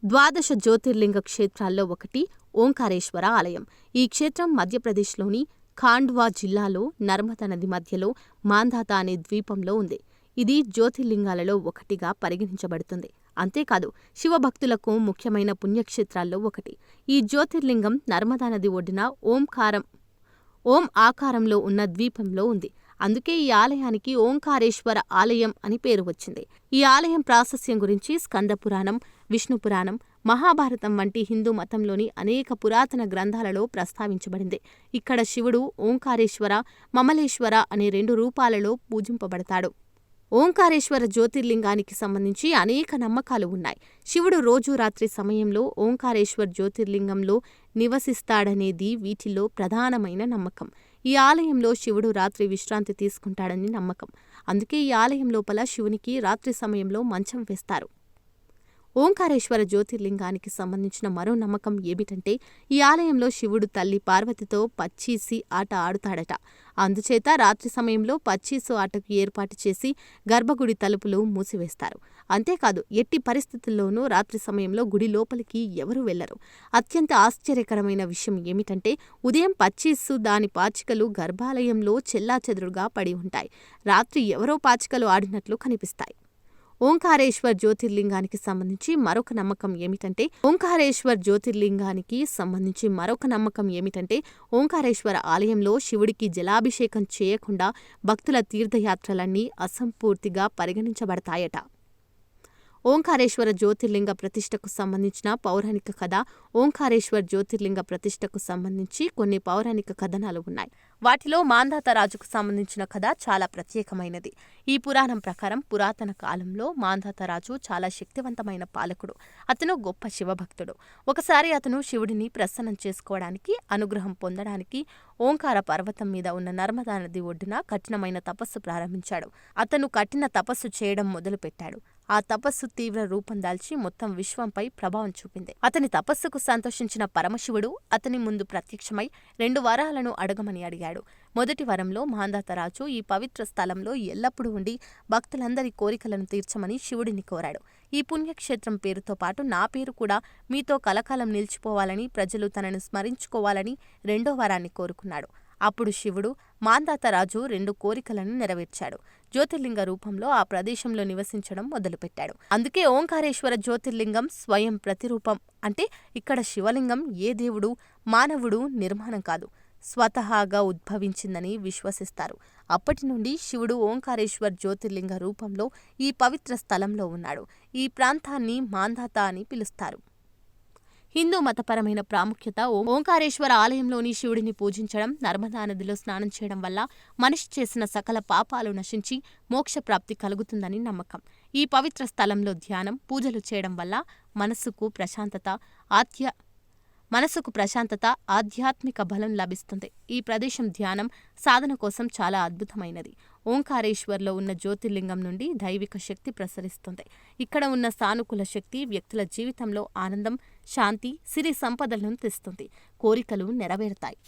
ద్వాదశ జ్యోతిర్లింగ క్షేత్రాల్లో ఒకటి ఓంకారేశ్వర ఆలయం. ఈ క్షేత్రం మధ్యప్రదేశ్లోని ఖాండ్వా జిల్లాలో నర్మదా నది మధ్యలో మాంధాత అనే ద్వీపంలో ఉంది. ఇది జ్యోతిర్లింగాలలో ఒకటిగా పరిగణించబడుతుంది. అంతేకాదు శివభక్తులకు ముఖ్యమైన పుణ్యక్షేత్రాల్లో ఒకటి. ఈ జ్యోతిర్లింగం నర్మదా నది ఒడ్డున ఓం ఆకారంలో ఉన్న ద్వీపంలో ఉంది. అందుకే ఈ ఆలయానికి ఓంకారేశ్వర ఆలయం అని పేరు వచ్చింది. ఈ ఆలయం ప్రాశస్త్యం గురించి స్కంద పురాణం, విష్ణు పురాణం, మహాభారతం వంటి హిందూ మతంలోని అనేక పురాతన గ్రంథాలలో ప్రస్తావించబడింది. ఇక్కడ శివుడు ఓంకారేశ్వర, మమలేశ్వర అనే 2 రూపాలలో పూజింపబడతాడు. ఓంకారేశ్వర జ్యోతిర్లింగానికి సంబంధించి అనేక నమ్మకాలు ఉన్నాయి. శివుడు రోజు రాత్రి సమయంలో ఓంకారేశ్వర్ జ్యోతిర్లింగంలో నివసిస్తాడనేది వీటిలో ప్రధానమైన నమ్మకం. ఈ ఆలయంలో శివుడు రాత్రి విశ్రాంతి తీసుకుంటాడని నమ్మకం. అందుకే ఈ ఆలయం లోపల శివునికి రాత్రి సమయంలో మంచం వేస్తారు. ఓంకారేశ్వర జ్యోతిర్లింగానికి సంబంధించిన మరో నమ్మకం ఏమిటంటే, ఈ ఆలయంలో శివుడు తల్లి పార్వతితో పచ్చీసి ఆట ఆడుతాడట. అందుచేత రాత్రి సమయంలో పచ్చీసు ఆటకు ఏర్పాటు చేసి గర్భగుడి తలుపులు మూసివేస్తారు. అంతేకాదు ఎట్టి పరిస్థితుల్లోనూ రాత్రి సమయంలో గుడి లోపలికి ఎవరూ వెళ్లరు. అత్యంత ఆశ్చర్యకరమైన విషయం ఏమిటంటే, ఉదయం పచ్చీసు దాని పాచికలు గర్భాలయంలో చెల్లాచెదురుగా పడి ఉంటాయి. రాత్రి ఎవరో పాచికలు ఆడినట్లు కనిపిస్తాయి. ఓంకారేశ్వర్ జ్యోతిర్లింగానికి సంబంధించి మరొక నమ్మకం ఏమిటంటే ఓంకారేశ్వర ఆలయంలో శివుడికి జలాభిషేకం చేయకుండా భక్తుల తీర్థయాత్రలన్నీ అసంపూర్తిగా పరిగణించబడతాయట. ఓంకారేశ్వర జ్యోతిర్లింగ ప్రతిష్టకు సంబంధించిన పౌరాణిక కథ. ఓంకారేశ్వర్ జ్యోతిర్లింగ ప్రతిష్టకు సంబంధించి కొన్ని పౌరాణిక కథనాలు ఉన్నాయి. వాటిలో మాంధాత రాజుకు సంబంధించిన కథ చాలా ప్రత్యేకమైనది. ఈ పురాణం ప్రకారం పురాతన కాలంలో మాంధాత రాజు చాలా శక్తివంతమైన పాలకుడు. అతను గొప్ప శివభక్తుడు. ఒకసారి అతను శివుడిని ప్రసన్నం చేసుకోవడానికి, అనుగ్రహం పొందడానికి ఓంకార పర్వతం మీద ఉన్న నర్మదా నది ఒడ్డున కఠినమైన తపస్సు ప్రారంభించాడు. అతను కఠిన తపస్సు చేయడం మొదలుపెట్టాడు. ఆ తపస్సు తీవ్ర రూపం దాల్చి మొత్తం విశ్వంపై ప్రభావం చూపింది. అతని తపస్సుకు సంతోషించిన పరమశివుడు అతని ముందు ప్రత్యక్షమై 2 వరాలను అడగమని అడిగాడు. మొదటి వరంలో మాంధాతరాజు ఈ పవిత్ర స్థలంలో ఎల్లప్పుడూ ఉండి భక్తులందరి కోరికలను తీర్చమని శివుడిని కోరాడు. ఈ పుణ్యక్షేత్రం పేరుతో పాటు నా పేరు కూడా మీతో కలకాలం నిలిచిపోవాలని, ప్రజలు తనను స్మరించుకోవాలని 2వ వరాన్ని కోరుకున్నాడు. అప్పుడు శివుడు మాంధాతరాజు 2 కోరికలను నెరవేర్చాడు. జ్యోతిర్లింగ రూపంలో ఆ ప్రదేశంలో నివసించడం మొదలుపెట్టాడు. అందుకే ఓంకారేశ్వర జ్యోతిర్లింగం స్వయం ప్రతిరూపం. అంటే ఇక్కడ శివలింగం ఏ దేవుడు, మానవుడు నిర్మాణం కాదు, స్వతహాగా ఉద్భవించిందని విశ్వసిస్తారు. అప్పటి నుండి శివుడు ఓంకారేశ్వర్ జ్యోతిర్లింగ రూపంలో ఈ పవిత్ర స్థలంలో ఉన్నాడు. ఈ ప్రాంతాన్ని మాంధాత అని పిలుస్తారు. హిందూ మతపరమైన ప్రాముఖ్యత. ఓంకారేశ్వర ఆలయంలోని శివుడిని పూజించడం, నర్మదా నదిలో స్నానం చేయడం వల్ల మనిషి చేసిన సకల పాపాలు నశించి మోక్షప్రాప్తి కలుగుతుందని నమ్మకం. ఈ పవిత్ర స్థలంలో ధ్యానం, పూజలు చేయడం వల్ల మనసుకు ప్రశాంతత, ఆధ్యాత్మిక బలం లభిస్తుంది. ఈ ప్రదేశం ధ్యానం, సాధన కోసం చాలా అద్భుతమైనది. ఓంకారేశ్వర్లో ఉన్న జ్యోతిర్లింగం నుండి దైవిక శక్తి ప్రసరిస్తుంది. ఇక్కడ ఉన్న సానుకూల శక్తి వ్యక్తుల జీవితంలో ఆనందం, శాంతి, సిరి సంపదలను తెస్తుంది. కోరికలు నెరవేరుతాయి.